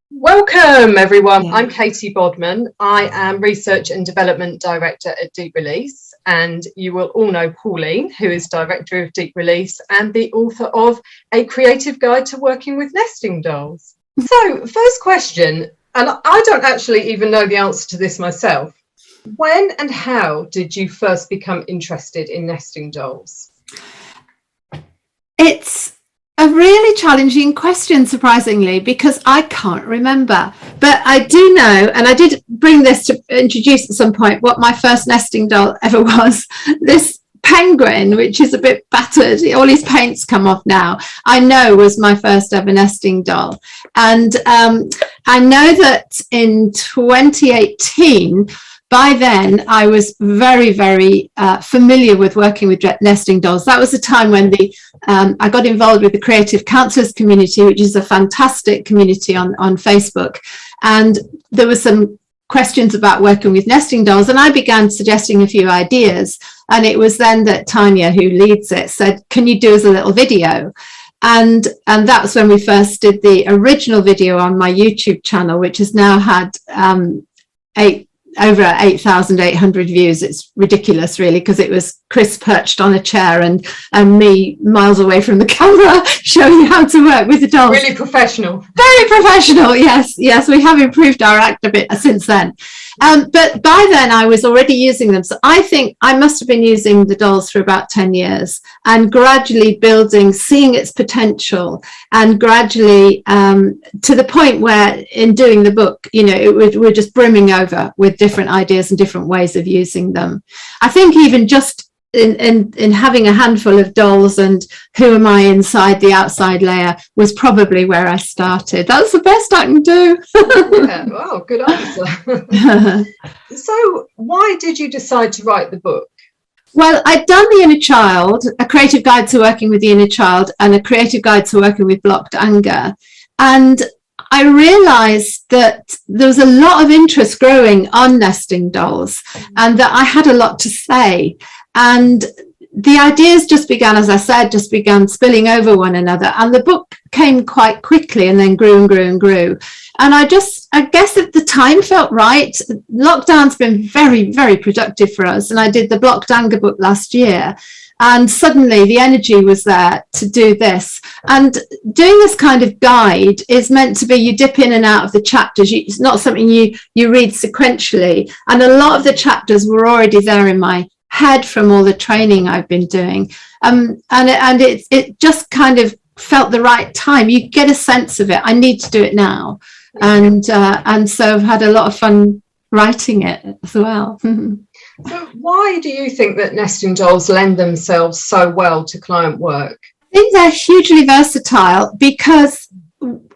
Welcome everyone. Yeah. I'm Katy Bodman. I am Research and Development Director at Deep Release, and you will all know Pauline, who is Director of Deep Release and the author of A Creative Guide to Working with Nesting Dolls. So, first question, and I don't actually even know the answer to this myself. When and how did you first become interested in nesting dolls? It's a really challenging question, surprisingly, because I can't remember. But I do know, and I did bring this to introduce at some point, what my first nesting doll ever was. This penguin, which is a bit battered, all his paint's come off now, I know was my first ever nesting doll. And I know that in 2018, by then, I was very, very familiar with working with nesting dolls. That was the time when I got involved with the Creative Counsellors community, which is a fantastic community on Facebook. And there were some questions about working with nesting dolls, and I began suggesting a few ideas. And it was then that Tanya, who leads it, said, "Can you do us a little video?" And that's when we first did the original video on my YouTube channel, which has now had over 8,800 views. It's ridiculous, really, because it was Chris perched on a chair and me miles away from the camera showing how to work with the dolls. Really professional. Very professional, yes. We have improved our act a bit since then. But by then I was already using them. So I think I must have been using the dolls for about 10 years and gradually building, seeing its potential, and gradually to the point where in doing the book, we're just brimming over with different ideas and different ways of using them. I think even just in having a handful of dolls and who am I inside the outside layer was probably where I started. That's the best I can do. Yeah, wow, good answer. So why did you decide to write the book? Well, I'd done The Inner Child, A Creative Guide to Working with the Inner Child, and A Creative Guide to Working with Blocked Anger. And I realized that there was a lot of interest growing on nesting dolls and that I had a lot to say. And the ideas just began, as I said, spilling over one another. And the book came quite quickly and then grew and grew and grew. And I guess at the time felt right. Lockdown's been very, very productive for us. And I did the Blocked Anger book last year. And suddenly the energy was there to do this. And doing this kind of guide is meant to be, you dip in and out of the chapters. It's not something you read sequentially. And a lot of the chapters were already there in my head from all the training I've been doing. And it just kind of felt the right time. You get a sense of it. I need to do it now. And so I've had a lot of fun writing it as well. So why do you think that nesting dolls lend themselves so well to client work? I think they're hugely versatile because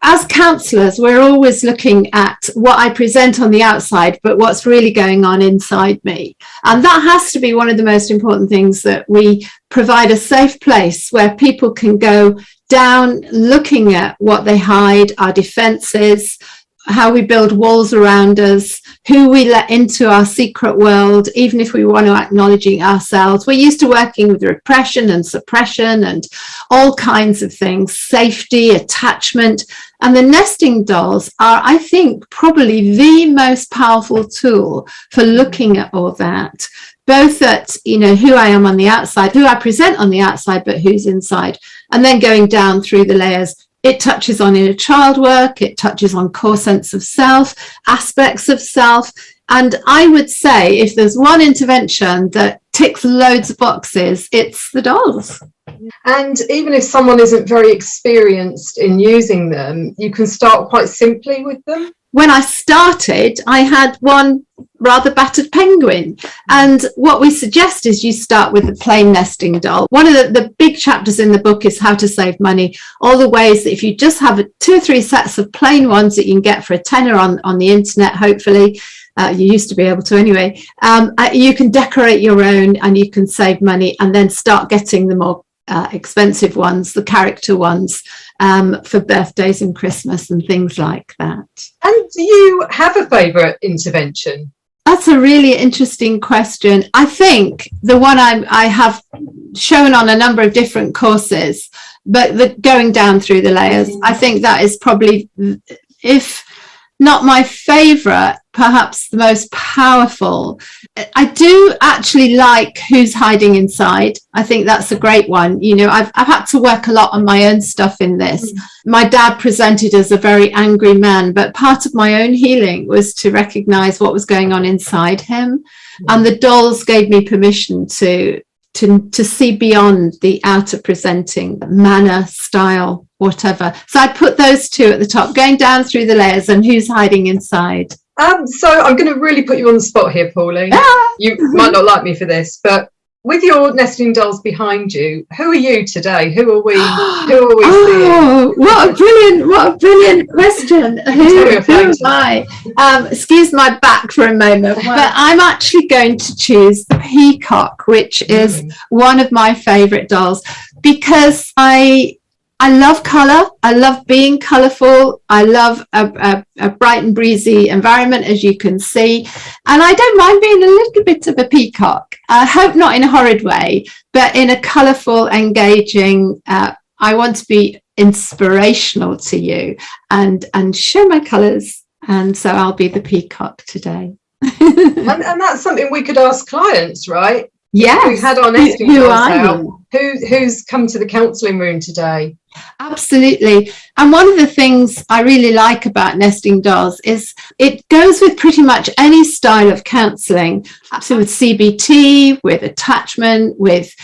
as counsellors, we're always looking at what I present on the outside, but what's really going on inside me. And that has to be one of the most important things, that we provide a safe place where people can go down looking at what they hide, our defences, how we build walls around us, who we let into our secret world, even if we want to acknowledge it ourselves. We're used to working with repression and suppression and all kinds of things, safety, attachment. And the nesting dolls are, I think, probably the most powerful tool for looking at all that, both at, who I am on the outside, who I present on the outside, but who's inside, and then going down through the layers. It touches on inner child work, it touches on core sense of self, aspects of self. And I would say if there's one intervention that ticks loads of boxes, it's the dolls. And even if someone isn't very experienced in using them, you can start quite simply with them. When I started, I had one rather battered penguin. And what we suggest is you start with the plain nesting doll. One of the big chapters in the book is how to save money. All the ways that if you just have 2 or 3 sets of plain ones that you can get for a tenner on the internet, hopefully, you used to be able to anyway, you can decorate your own and you can save money, and then start getting the more expensive ones, the character ones, for birthdays and Christmas and things like that. And do you have a favourite intervention? That's a really interesting question. I think the one I have shown on a number of different courses, but the going down through the layers, I think that is probably, if not my favorite, perhaps the most powerful. I do actually like Who's Hiding Inside. I think that's a great one. You know, I've had to work a lot on my own stuff in this. My dad presented as a very angry man, but part of my own healing was to recognize what was going on inside him. And the dolls gave me permission to see beyond the outer presenting manner, style, whatever. So I'd put those two at the top, going down through the layers and Who's Hiding Inside. So I'm going to really put you on the spot here, Pauline. You might not like me for this, but with your nesting dolls behind you, who are you today? Who are we seeing? Oh, what a brilliant question. Who am I? Excuse my back for a moment, but I'm actually going to choose the peacock, which is one of my favorite dolls, because I love colour. I love being colourful. I love a bright and breezy environment, as you can see. And I don't mind being a little bit of a peacock. I hope not in a horrid way, but in a colourful, engaging, I want to be inspirational to you and show my colours. And so I'll be the peacock today. and that's something we could ask clients, right? Yes. We had our nesting dolls out. Who's come to the counselling room today? Absolutely. And one of the things I really like about nesting dolls is it goes with pretty much any style of counselling, so with CBT, with attachment, with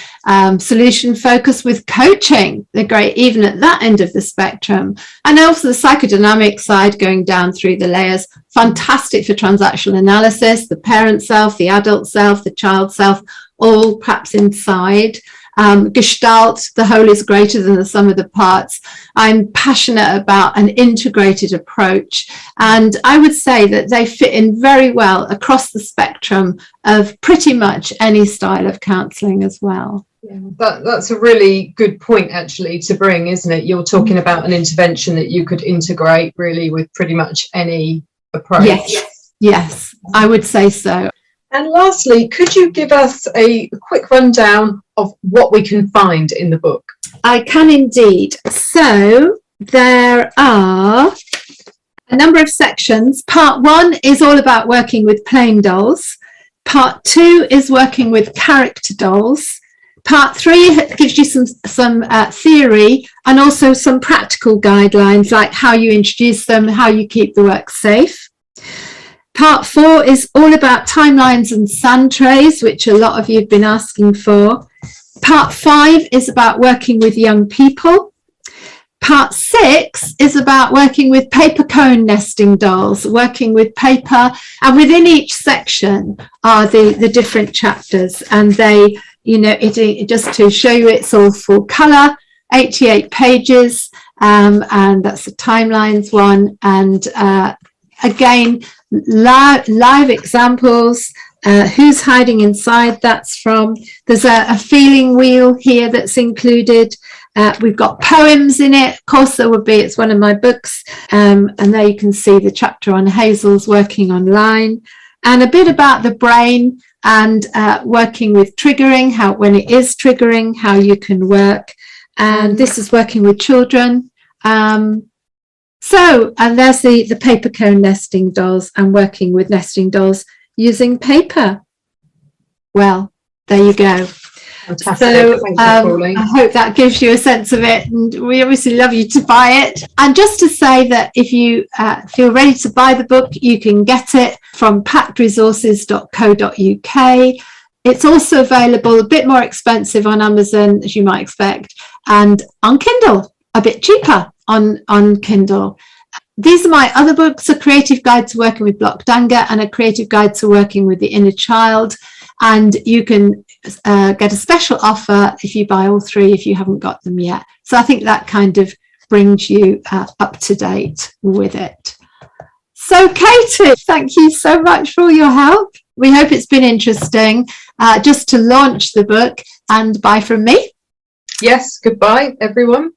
solution focus, with coaching. They're great even at that end of the spectrum. And also the psychodynamic side going down through the layers, fantastic for transactional analysis, the parent self, the adult self, the child self, all perhaps inside. Gestalt, the whole is greater than the sum of the parts. I'm passionate about an integrated approach, and I would say that they fit in very well across the spectrum of pretty much any style of counselling as well. Yeah, that's a really good point actually to bring, isn't it? You're talking about an intervention that you could integrate really with pretty much any approach. Yes, I would say so. And lastly, could you give us a quick rundown of what we can find in the book? I can indeed. So there are a number of sections. Part 1 is all about working with plain dolls. Part 2 is working with character dolls. Part 3 gives you some theory and also some practical guidelines, like how you introduce them, how you keep the work safe. Part 4 is all about timelines and sand trays, which a lot of you have been asking for. Part 5 is about working with young people. Part 6 is about working with paper cone nesting dolls, working with paper. And within each section are the different chapters. And they, you know, it just to show you it's all full colour, 88 pages. And that's the timelines one. And again, live examples. Who's Hiding Inside, that's from. There's a feeling wheel here that's included. We've got poems in it. Of course there would be, it's one of my books. And there you can see the chapter on Hazel's working online. And a bit about the brain and working with triggering, how when it is triggering, how you can work. And this is working with children. So, and there's the paper cone nesting dolls and working with nesting dolls using paper. Well, there you go. Fantastic. So Pauline. I hope that gives you a sense of it, and we obviously love you to buy it. And just to say that if you feel ready to buy the book, you can get it from packedresources.co.uk. It's also available, a bit more expensive on Amazon, as you might expect, and on Kindle, a bit cheaper on Kindle. These are my other books, A Creative Guide to Working with Blocked Anger and A Creative Guide to Working with the Inner Child. And you can get a special offer if you buy all three, if you haven't got them yet. So I think that kind of brings you up to date with it. So Katy, thank you so much for your help. We hope it's been interesting just to launch the book, and bye from me. Yes, goodbye everyone.